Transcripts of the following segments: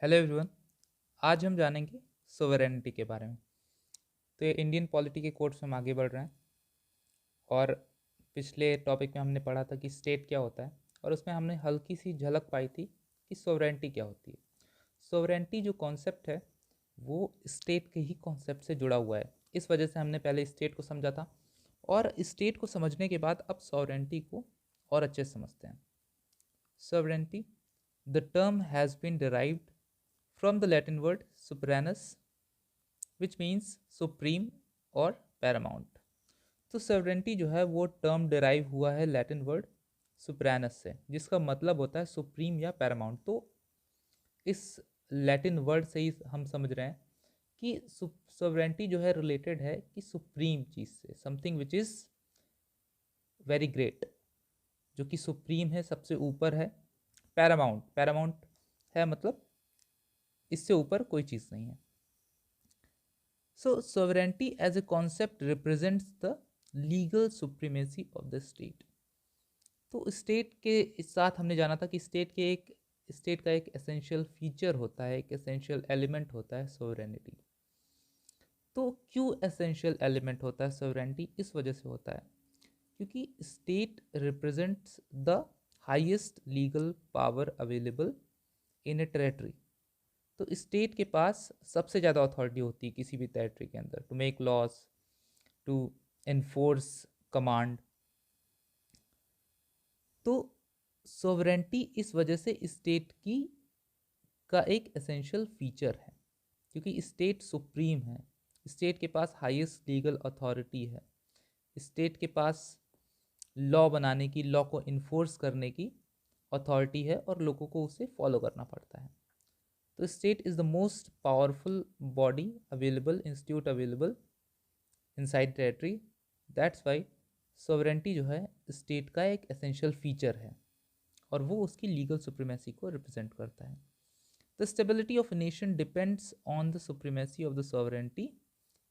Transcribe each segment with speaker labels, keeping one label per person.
Speaker 1: Hello everyone. आज हम जानेंगे सोवरेनिटी के बारे में। तो ये इंडियन पॉलिटी के कोर्स में हम आगे बढ़ रहे हैं और पिछले टॉपिक में हमने पढ़ा था कि स्टेट क्या होता है और उसमें हमने हल्की सी झलक पाई थी कि सोवरेनिटी क्या होती है। सोवरेनिटी जो कॉन्सेप्ट है वो स्टेट के ही कॉन्सेप्ट से जुड़ा हुआ है। इस वजह से हमने पहले स्टेट को समझा था और स्टेट को समझने के बाद अब सोवरेनिटी को और अच्छे से समझते हैं। Sovereignty, the term has been derived from the Latin word sovereignus, which means supreme और paramount। तो sovereignty जो है वो टर्म डिराइव हुआ है लैटिन वर्ड सुपरानस से, जिसका मतलब होता है सुप्रीम या पैरामाउंट। तो इस लैटिन वर्ड से ही हम समझ रहे हैं कि सोवरेंटी जो है रिलेटेड है कि सुप्रीम चीज़ से, something which is very great, जो कि सुप्रीम है, सबसे ऊपर है। पैरामाउंट, पैरामाउंट है मतलब इससे ऊपर कोई चीज़ नहीं है। So, sovereignty as a concept represents the legal supremacy of the state। तो स्टेट के साथ हमने जाना था कि स्टेट का एक एसेंशियल फीचर होता है, एक एसेंशियल एलिमेंट होता है सोवरेनिटी। तो क्यों एसेंशियल एलिमेंट होता है सोवरेनिटी? इस वजह से होता है क्योंकि state represents the highest legal power available in A territory. तो स्टेट के पास सबसे ज़्यादा अथॉरिटी होती है किसी भी टेरिटरी के अंदर, to make laws, to enforce command. तो सोवरेंटी इस वजह से स्टेट की का एक एसेंशियल फीचर है, क्योंकि स्टेट सुप्रीम है, स्टेट के पास हाईएस्ट लीगल अथॉरिटी है, स्टेट के पास लॉ बनाने की, लॉ को इन्फोर्स करने की अथॉरिटी है और लोगों को उसे फॉलो करना पड़ता है। तो state is the most powerful body available, institute available inside territory. That's why sovereignty जो है स्टेट का एक एसेंशियल फीचर है और वो उसकी लीगल सुप्रीमेसी को रिप्रेजेंट करता है। The stability of a nation depends on the supremacy of the sovereignty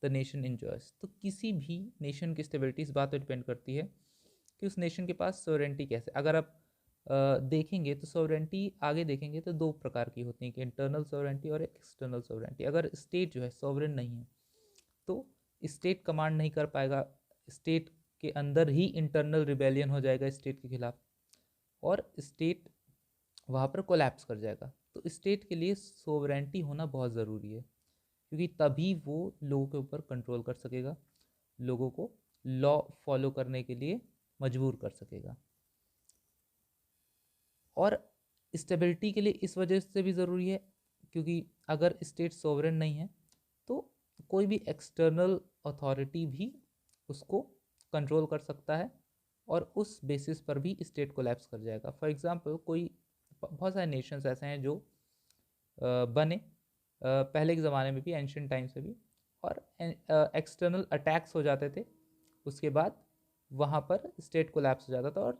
Speaker 1: the nation enjoys. तो किसी भी नेशन की स्टेबिलिटी इस बात पर डिपेंड करती है कि उस नेशन के पास सोवरेंटी कैसे। अगर आप देखेंगे तो सोवरेंटी आगे देखेंगे तो दो प्रकार की होती है कि इंटरनल सोवरेंटी और एक्सटर्नल सोवरेंटी। अगर स्टेट जो है सोवरेन नहीं है तो स्टेट कमांड नहीं कर पाएगा, स्टेट के अंदर ही इंटरनल रिबेलियन हो जाएगा स्टेट के खिलाफ और स्टेट वहाँ पर कोलैप्स कर जाएगा। तो स्टेट के लिए सोवरेंटी होना बहुत ज़रूरी है, क्योंकि तभी वो लोगों के ऊपर कंट्रोल कर सकेगा, लोगों को लॉ फॉलो करने के लिए मजबूर कर सकेगा। और स्टेबिलिटी के लिए इस वजह से भी ज़रूरी है क्योंकि अगर स्टेट सोवरेन नहीं है तो कोई भी एक्सटर्नल अथॉरिटी भी उसको कंट्रोल कर सकता है और उस बेसिस पर भी स्टेट कोलैप्स कर जाएगा। फॉर एग्जांपल कोई बहुत सारे नेशंस ऐसे हैं जो बने पहले के ज़माने में भी, एंशियंट टाइम से भी, और एक्सटर्नल अटैक्स हो जाते थे, उसके बाद वहाँ पर स्टेट कोलैप्स हो जाता था और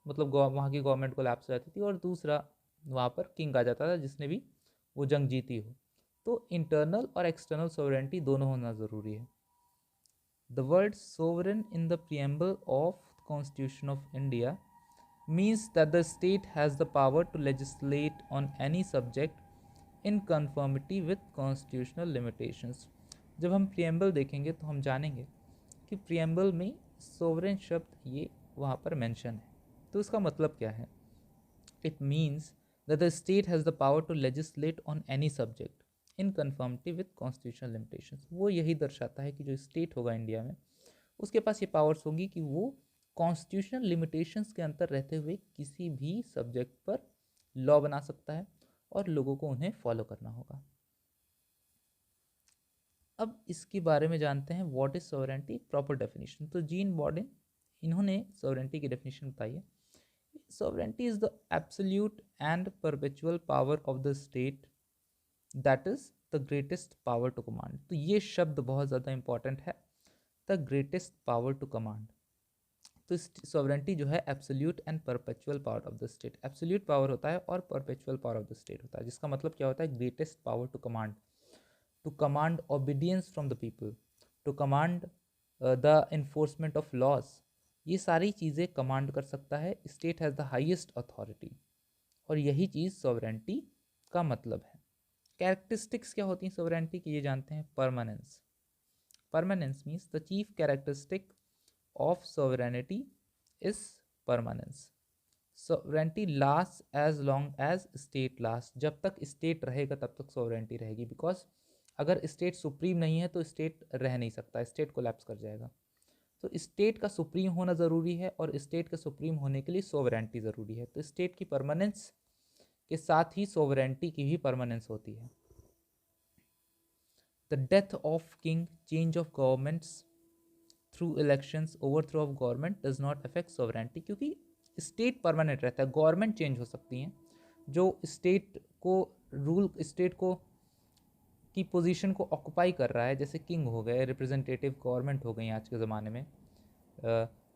Speaker 1: मतलब वहाँ की गवर्नमेंट कोलैप्स हो जाती थी और दूसरा वहाँ पर किंग आ जाता था जिसने भी वो जंग जीती हो। तो इंटरनल और एक्सटर्नल सोवरेंटी दोनों होना ज़रूरी है। The word sovereign in the preamble of constitution of India means that the state has the power to legislate on any subject in conformity with constitutional limitations। जब हम प्रियम्बल देखेंगे तो हम जानेंगे कि प्रियम्बल में सोवरेन शब्द ये वहाँ पर मेंशन है। तो इसका मतलब क्या है? It means that the state has the power to legislate on any subject in conformity with constitutional limitations. वो यही दर्शाता है कि जो स्टेट होगा इंडिया में उसके पास ये पावर्स होंगी कि वो कॉन्स्टिट्यूशनल लिमिटेशंस के अंदर रहते हुए किसी भी सब्जेक्ट पर लॉ बना सकता है और लोगों को उन्हें फॉलो करना होगा। अब इसके बारे में जानते हैं what is sovereignty, proper definition. तो जीन बॉर्डन इन्होंने सोवरेंटी की डेफिनेशन बताई है। Sovereignty is the absolute and perpetual power of the state that is the greatest power to command. तो ये शब्द बहुत ज़्यादा इंपॉर्टेंट है, the greatest power to command. तो सॉवरेंटी जो है absolute and perpetual power of the state, absolute power होता है और perpetual power of the state होता है, जिसका मतलब क्या होता है? Greatest power to command obedience from the people, to command the enforcement of laws. ये सारी चीज़ें कमांड कर सकता है, state has the highest authority, और यही चीज़ सॉवरेंटी का मतलब है। कैरेक्टरिस्टिक्स क्या होती हैं सोवरेनिटी की, ये जानते हैं। Permanence, permanence means the chief characteristic of sovereignty is permanence. Sovereignty last as long as state last, जब तक स्टेट रहेगा तब तक सोवरेनिटी रहेगी, बिकॉज अगर स्टेट सुप्रीम नहीं है तो स्टेट रह नहीं सकता, स्टेट कोलैप्स कर जाएगा। तो स्टेट का सुप्रीम होना ज़रूरी है और स्टेट का सुप्रीम होने के लिए सोवरेनिटी ज़रूरी है। तो स्टेट की परमानेंस के साथ ही सोवरेनिटी की भी परमानेंस होती है। The death of king, change of governments through elections, overthrow of government does not affect sovereignty, क्योंकि स्टेट परमानेंट रहता है, गवर्नमेंट चेंज हो सकती हैं। जो स्टेट को रूल, स्टेट को की पोजीशन को ऑक्युपाई कर रहा है, जैसे किंग हो गए, रिप्रेजेंटेटिव गवर्नमेंट हो गई आज के ज़माने में,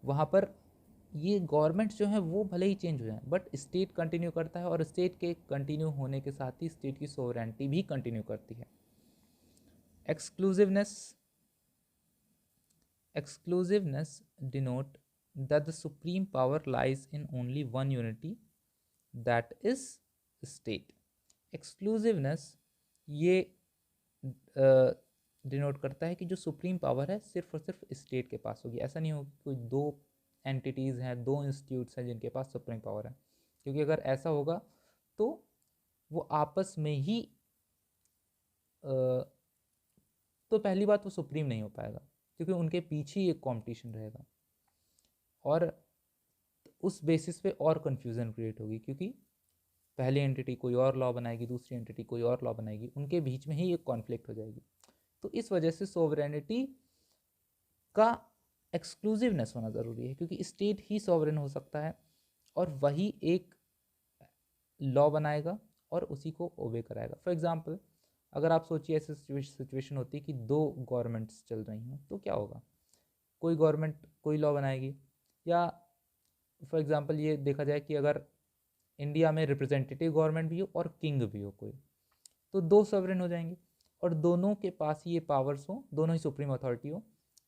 Speaker 1: वहाँ पर ये गवर्नमेंट्स जो हैं वो भले ही चेंज हो जाएं बट स्टेट कंटिन्यू करता है, और स्टेट के कंटिन्यू होने के साथ ही स्टेट की सोवरेनिटी भी कंटिन्यू करती है। Exclusiveness, exclusiveness denote that the supreme power lies in only one unity, that is state. Exclusiveness ये डिनोट करता है कि जो सुप्रीम पावर है सिर्फ और सिर्फ स्टेट के पास होगी। ऐसा नहीं होगा कोई दो एंटिटीज़ हैं, दो इंस्टीट्यूट्स हैं जिनके पास सुप्रीम पावर है, क्योंकि अगर ऐसा होगा तो वो आपस में ही तो पहली बात वो सुप्रीम नहीं हो पाएगा, क्योंकि उनके पीछे ही एक कॉम्पिटिशन रहेगा और उस बेसिस पे और कन्फ्यूज़न क्रिएट होगी, क्योंकि पहली एंटिटी कोई और लॉ बनाएगी, दूसरी एंटिटी कोई और लॉ बनाएगी, उनके बीच में ही एक कॉन्फ्लिक्ट हो जाएगी। तो इस वजह से सोवरेनिटी का एक्सक्लूसिवनेस होना ज़रूरी है, क्योंकि स्टेट ही सॉवरेन हो सकता है और वही एक लॉ बनाएगा और उसी को ओबे कराएगा। फॉर एग्जांपल, अगर आप सोचिए ऐसी सिचुएशन होती है कि दो गवर्नमेंट्स चल रही हैं, तो क्या होगा, कोई गवर्नमेंट कोई लॉ बनाएगी, या फॉर एग्जांपल ये देखा जाए कि अगर इंडिया में रिप्रेजेंटेटिव गवर्नमेंट भी हो और किंग भी हो कोई, तो दो सॉवरेन हो जाएंगे और दोनों के पास ये पावर्स हो, दोनों ही सुप्रीम अथॉरिटी हो,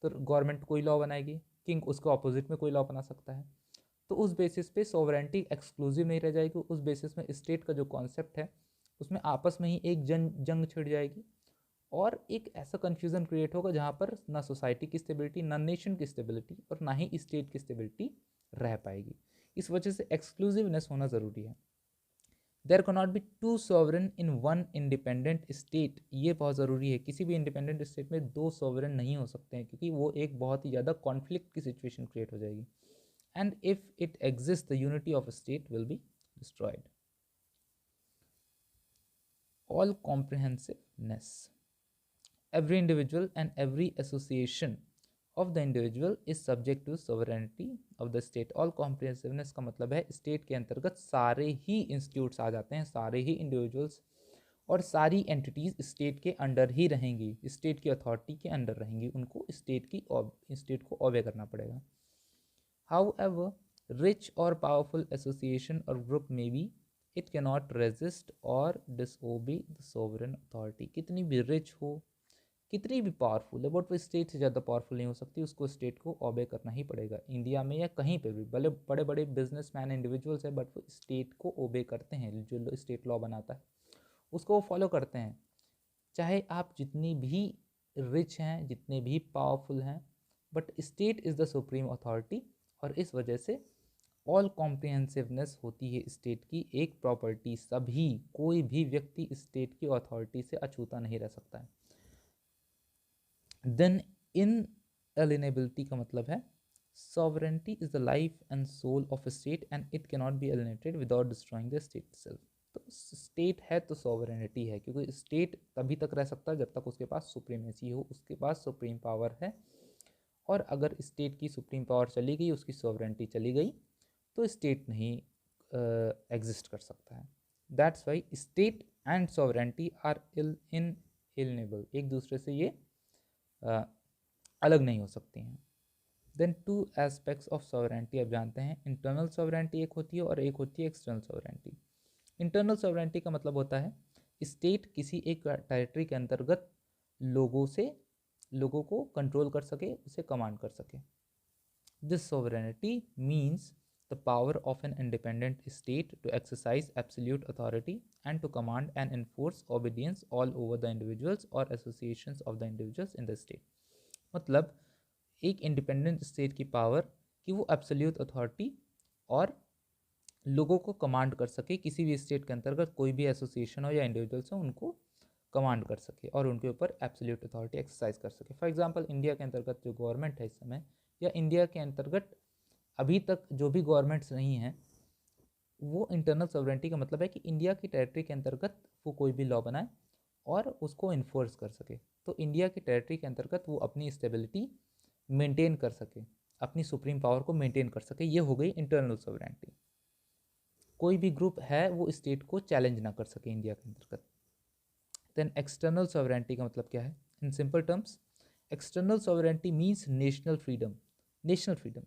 Speaker 1: तो गवर्नमेंट कोई लॉ बनाएगी, किंग उसके ऑपोजिट में कोई लॉ बना सकता है। तो उस बेसिस पे सॉवरेनिटी एक्सक्लूसिव नहीं रह जाएगी, उस बेसिस में स्टेट का जो कॉन्सेप्ट है उसमें आपस में ही एक जंग छिड़ जाएगी और एक ऐसा कन्फ्यूज़न क्रिएट होगा जहाँ पर ना सोसाइटी की स्टेबिलिटी, ना नेशन की स्टेबिलिटी और ना ही स्टेट की स्टेबिलिटी रह पाएगी। इस वजह से एक्सक्लूसिवनेस होना ज़रूरी है। There can not be two sovereign in one independent state, ये बहुत ज़रूरी है। किसी भी इंडिपेंडेंट स्टेट में दो सॉवरेन नहीं हो सकते हैं, क्योंकि वो एक बहुत ही ज़्यादा कॉन्फ्लिक्ट की सिचुएशन क्रिएट हो जाएगी। And if it exist the unity of state will be destroyed. All comprehensiveness, every individual and every association of the individual is subject to sovereignty of the state. all comprehensiveness का मतलब है state के अंतर्गत सारे ही institutes आ जाते हैं, सारे ही individuals और सारी एंटिटीज़ स्टेट के अंडर ही रहेंगी, स्टेट की अथॉरिटी के अंडर रहेंगी, उनको स्टेट को ओबे करना पड़ेगा। However, rich or powerful association or group may be, it cannot resist or disobey the sovereign authority. कितनी भी रिच हो, कितनी भी पावरफुल है, बट वो स्टेट से ज़्यादा पावरफुल नहीं हो सकती, उसको स्टेट को ओबे करना ही पड़ेगा। इंडिया में या कहीं पे भी भले बड़े बड़े बिजनेसमैन इंडिविजुअल्स हैं, बट वो स्टेट को ओबे करते हैं, जो स्टेट लॉ बनाता है उसको वो फॉलो करते हैं, चाहे आप जितनी भी रिच हैं, जितने भी पावरफुल हैं, but state is the supreme authority. और इस वजह से ऑल कॉम्प्रिहेंसिवनेस होती है स्टेट की एक प्रॉपर्टी, सभी कोई भी व्यक्ति स्टेट की अथॉरिटी से अछूता नहीं रह सकता है। देन इनएलिनेबिलिटी का मतलब है sovereignty is the life and soul of a state and it can not be alienated without destroying the state itself. तो स्टेट है तो सॉवरेनिटी है, क्योंकि स्टेट तभी तक रह सकता है जब तक उसके पास सुप्रीमेसी हो, उसके पास सुप्रीम पावर है, और अगर स्टेट की सुप्रीम पावर चली गई, उसकी सॉवरेनिटी चली गई, तो स्टेट नहीं एग्जिस्ट कर सकता है। That's why state and sovereignty are inalienable, एक दूसरे से ये अलग नहीं हो सकती हैं। Then two aspects of sovereignty अब जानते हैं। इंटरनल सॉवरेनिटी एक होती है और एक होती है एक्सटर्नल सॉवरेनिटी। इंटरनल सॉवरेनिटी का मतलब होता है स्टेट किसी एक टेरिटरी के अंतर्गत लोगों को कंट्रोल कर सके, उसे कमांड कर सके। This sovereignty means the power of an independent state to exercise absolute authority and to command and enforce obedience all over the individuals or associations of the individuals in the state. मतलब एक independent state की power कि वो absolute authority और लोगों को command कर सके, किसी भी स्टेट के अंतर्गत कोई भी एसोसिएशन हो या इंडिविजुअल्स हो उनको कमांड कर सके और उनके ऊपर एब्सोल्यूट अथॉरिटी एक्सरसाइज कर सके। फॉर एग्जांपल इंडिया के अंतर्गत जो गवर्नमेंट है इस समय, या इंडिया के अंतर्गत अभी तक जो भी गवर्नमेंट्स नहीं हैं, वो इंटरनल सॉवरेंटी का मतलब है कि इंडिया की टेरिटरी के अंतर्गत वो कोई भी लॉ बनाए और उसको इन्फोर्स कर सके। तो इंडिया की टेरिटरी के अंतर्गत वो अपनी स्टेबिलिटी मेंटेन कर सके, अपनी सुप्रीम पावर को मेंटेन कर सके, ये हो गई इंटरनल सॉवरेंटी। कोई भी ग्रुप है वो स्टेट को चैलेंज ना कर सके इंडिया के अंतर्गत। देन एक्सटर्नल सॉवरेंटी का मतलब क्या है? In simple terms, external sovereignty means national freedom. National freedom,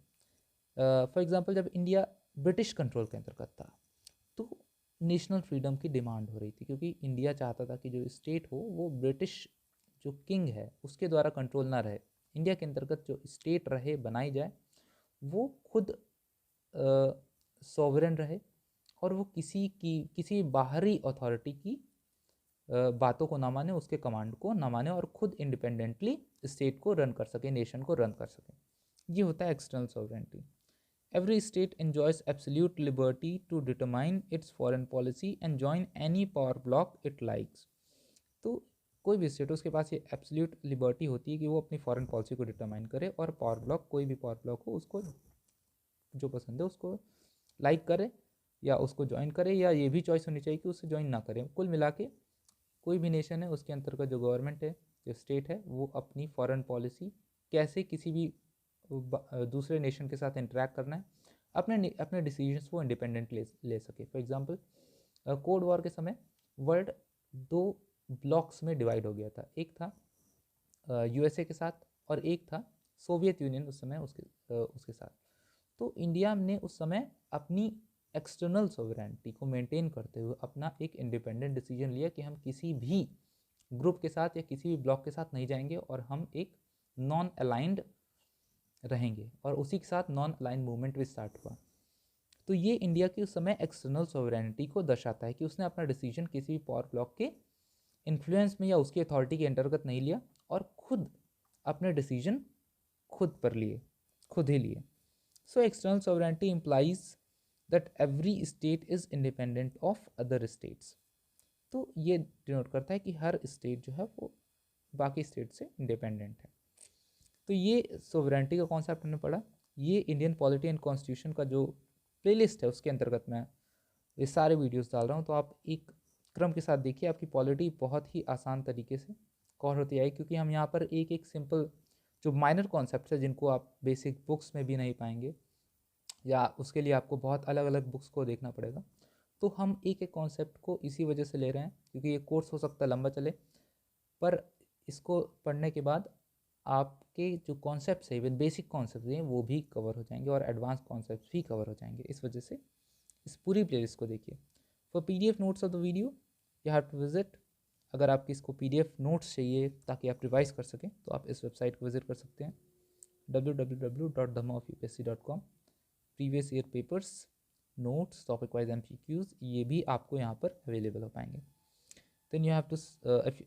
Speaker 1: for example जब इंडिया ब्रिटिश कंट्रोल के अंतर्गत था तो नेशनल फ्रीडम की डिमांड हो रही थी, क्योंकि इंडिया चाहता था कि जो स्टेट हो वो ब्रिटिश जो किंग है उसके द्वारा कंट्रोल ना रहे, इंडिया के अंतर्गत जो स्टेट रहे बनाई जाए वो खुद सॉवरेन रहे और वो किसी बाहरी अथॉरिटी की बातों को ना माने, उसके कमांड को ना माने और खुद इंडिपेंडेंटली स्टेट को रन कर सके, नेशन को रन कर सके। ये होता है external sovereignty. Every state enjoys absolute liberty to determine its foreign policy and join any power bloc it likes. तो कोई भी स्टेट उसके पास ये एब्सोल्यूट लिबर्टी होती है कि वो अपनी फॉरेन पॉलिसी को डिटरमाइन करे और पावर ब्लॉक, कोई भी पावर ब्लॉक हो उसको जो पसंद है उसको लाइक करे या उसको ज्वाइन करे, या ये भी चॉइस होनी चाहिए कि उसे ज्वाइन ना करें। कुल मिला के कोई भी नेशन है उसके अंतर्गत जो गवर्नमेंट है, जो स्टेट है, वो अपनी फॉरेन पॉलिसी कैसे किसी भी दूसरे नेशन के साथ इंटरेक्ट करना है, अपने डिसीजंस वो इंडिपेंडेंट ले सके। फॉर एग्जांपल कोल्ड वॉर के समय वर्ल्ड दो ब्लॉक्स में डिवाइड हो गया था, एक था यूएसए के साथ और एक था सोवियत यूनियन उस समय उसके साथ। तो इंडिया ने उस समय अपनी एक्सटर्नल सोवरेनिटी को मेंटेन करते हुए अपना एक इंडिपेंडेंट डिसीजन लिया कि हम किसी भी ग्रुप के साथ या किसी भी ब्लॉक के साथ नहीं जाएंगे और हम एक नॉन अलाइंड रहेंगे, और उसी के साथ नॉन अलाइंड मूवमेंट भी स्टार्ट हुआ। तो ये इंडिया की उस समय एक्सटर्नल सोवरेनिटी को दर्शाता है कि उसने अपना डिसीजन किसी भी पावर ब्लॉक के इन्फ्लुएंस में या उसकी अथॉरिटी के अंतर्गत नहीं लिया और खुद अपने डिसीजन खुद ही लिए। So external sovereignty implies that every state is independent of other states. तो ये डिनोट करता है कि हर स्टेट जो है वो बाकी स्टेट से इंडिपेंडेंट है। तो ये सोवरेनिटी का कॉन्सेप्ट हमने पढ़ा। ये इंडियन पॉलिटी एंड कॉन्स्टिट्यूशन का जो प्लेलिस्ट है उसके अंतर्गत मैं ये सारे वीडियोस डाल रहा हूँ, तो आप एक क्रम के साथ देखिए, आपकी पॉलिटी बहुत ही आसान तरीके से कवर होती आएगी, क्योंकि हम यहाँ पर एक एक सिंपल जो माइनर कॉन्सेप्ट है जिनको आप बेसिक बुक्स में भी नहीं पाएंगे या उसके लिए आपको बहुत अलग अलग बुक्स को देखना पड़ेगा, तो हम एक एक कॉन्सेप्ट को इसी वजह से ले रहे हैं क्योंकि ये कोर्स हो सकता है लंबा चले, पर इसको पढ़ने के बाद आपके जो कॉन्सेप्ट्स है, इवन बेसिक कॉन्सेप्ट्स हैं, वो भी कवर हो जाएंगे और एडवांस कॉन्सेप्ट्स भी कवर हो जाएंगे। इस वजह से इस पूरी प्लेलिस्ट को देखिए। For PDF notes of the video you have to visit. अगर आपकी इसको PDF नोट्स चाहिए ताकि आप रिवाइज कर सकें तो आप इस वेबसाइट को विजिट कर सकते हैं www.dhammaofupsc.com। Previous year papers, notes, topic wise MCQs ये भी आपको यहाँ पर अवेलेबल हो पाएंगे। देन यू हैव टू,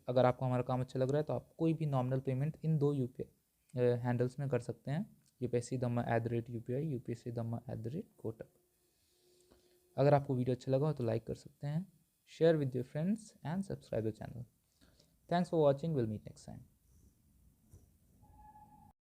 Speaker 1: अगर आपको हमारा काम अच्छा लग रहा है तो आप कोई भी nominal payment in 2 UPI handles में कर सकते हैं, UPSC-Dhamma@UPI, UPSC-Dhamma@Kotak। अगर आपको वीडियो अच्छा लगा हो तो लाइक कर सकते हैं, share with your friends and subscribe the channel. Thanks for watching, will meet next time.